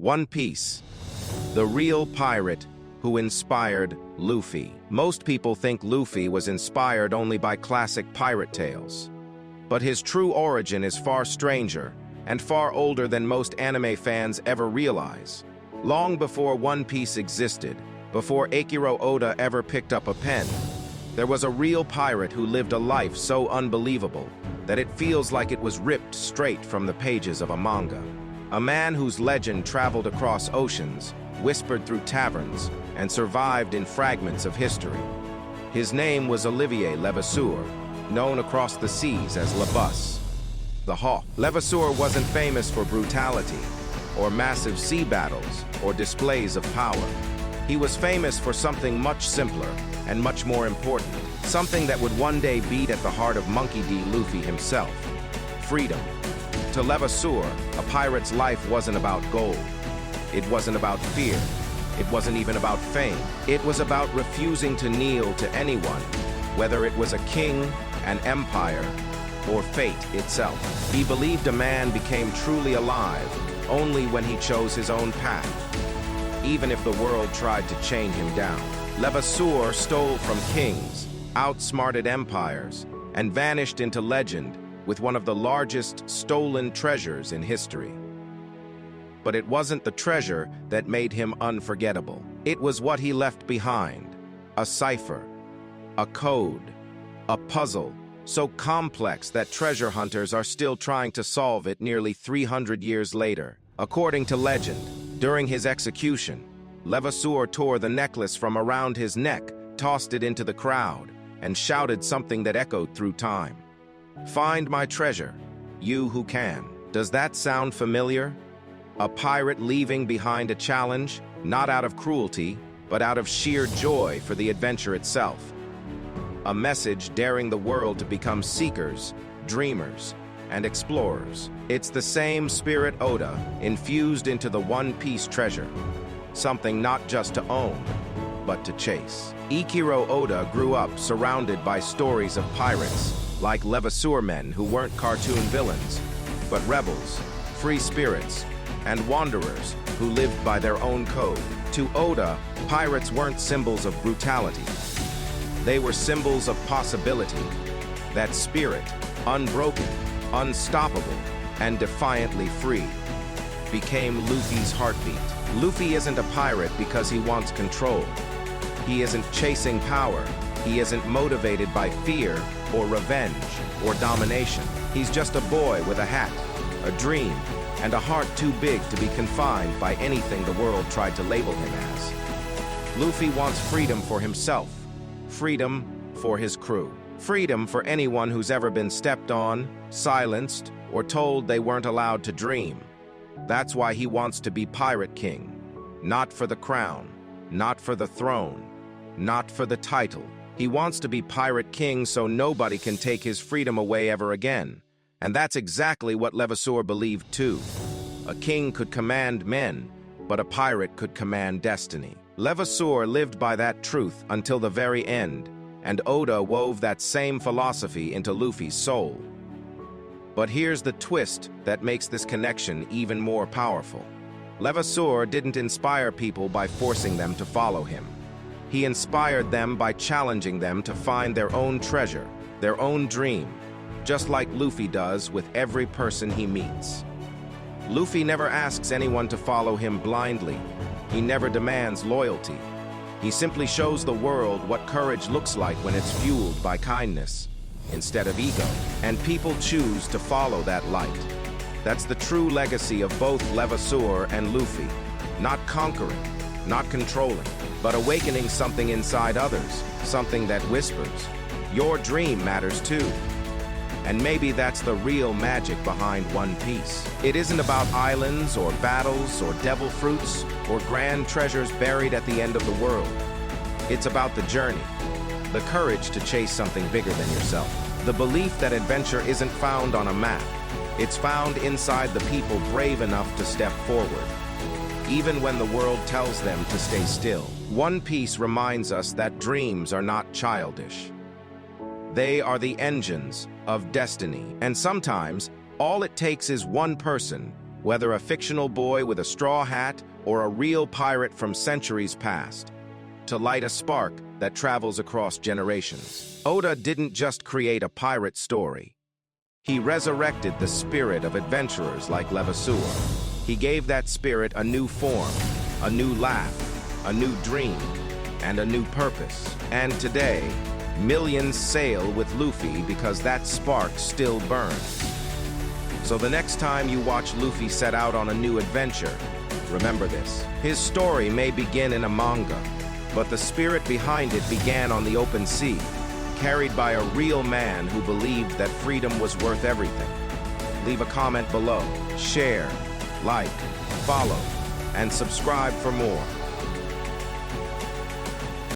One Piece, the real pirate who inspired Luffy. Most people think Luffy was inspired only by classic pirate tales. But his true origin is far stranger and far older than most anime fans ever realize. Long before One Piece existed, before Eiichiro Oda ever picked up a pen, there was a real pirate who lived a life so unbelievable that it feels like it was ripped straight from the pages of a manga. A man whose legend traveled across oceans, whispered through taverns, and survived in fragments of history. His name was Olivier Levasseur, known across the seas as Buse, the Hawk. Levasseur wasn't famous for brutality, or massive sea battles, or displays of power. He was famous for something much simpler and much more important, something that would one day beat at the heart of Monkey D. Luffy himself: freedom. To Levasseur, a pirate's life wasn't about gold. It wasn't about fear. It wasn't even about fame. It was about refusing to kneel to anyone, whether it was a king, an empire, or fate itself. He believed a man became truly alive only when he chose his own path, even if the world tried to chain him down. Levasseur stole from kings, outsmarted empires, and vanished into legend with one of the largest stolen treasures in history. But it wasn't the treasure that made him unforgettable. It was what he left behind: a cipher, a code, a puzzle so complex that treasure hunters are still trying to solve it nearly 300 years later. According to legend, during his execution, Levasseur tore the necklace from around his neck, tossed it into the crowd, and shouted something that echoed through time. "Find my treasure, you who can." Does that sound familiar? A pirate leaving behind a challenge, not out of cruelty, but out of sheer joy for the adventure itself. A message daring the world to become seekers, dreamers, and explorers. It's the same spirit Oda infused into the One Piece treasure. Something not just to own, but to chase. Eiichiro Oda grew up surrounded by stories of pirates, like Levasseur men who weren't cartoon villains, but rebels, free spirits, and wanderers who lived by their own code. To Oda, pirates weren't symbols of brutality. They were symbols of possibility. That spirit, unbroken, unstoppable, and defiantly free, became Luffy's heartbeat. Luffy isn't a pirate because he wants control. He isn't chasing power. He isn't motivated by fear or revenge or domination. He's just a boy with a hat, a dream, and a heart too big to be confined by anything the world tried to label him as. Luffy wants freedom for himself, freedom for his crew, freedom for anyone who's ever been stepped on, silenced, or told they weren't allowed to dream. That's why he wants to be Pirate King. Not for the crown, not for the throne, not for the title. He wants to be Pirate King so nobody can take his freedom away ever again. And that's exactly what Levasseur believed too. A king could command men, but a pirate could command destiny. Levasseur lived by that truth until the very end, and Oda wove that same philosophy into Luffy's soul. But here's the twist that makes this connection even more powerful. Levasseur didn't inspire people by forcing them to follow him. He inspired them by challenging them to find their own treasure, their own dream, just like Luffy does with every person he meets. Luffy never asks anyone to follow him blindly. He never demands loyalty. He simply shows the world what courage looks like when it's fueled by kindness instead of ego. And people choose to follow that light. That's the true legacy of both Levasseur and Luffy. Not conquering, not controlling, but awakening something inside others, something that whispers, "Your dream matters too." And maybe that's the real magic behind One Piece. It isn't about islands or battles or devil fruits or grand treasures buried at the end of the world. It's about the journey, the courage to chase something bigger than yourself, the belief that adventure isn't found on a map. It's found inside the people brave enough to step forward, even when the world tells them to stay still. One Piece reminds us that dreams are not childish. They are the engines of destiny. And sometimes, all it takes is one person, whether a fictional boy with a straw hat or a real pirate from centuries past, to light a spark that travels across generations. Oda didn't just create a pirate story. He resurrected the spirit of adventurers like Levasseur. He gave that spirit a new form, a new laugh, a new dream, and a new purpose. And today, millions sail with Luffy because that spark still burns. So the next time you watch Luffy set out on a new adventure, remember this. His story may begin in a manga, but the spirit behind it began on the open sea, carried by a real man who believed that freedom was worth everything. Leave a comment below, share, like, follow, and subscribe for more.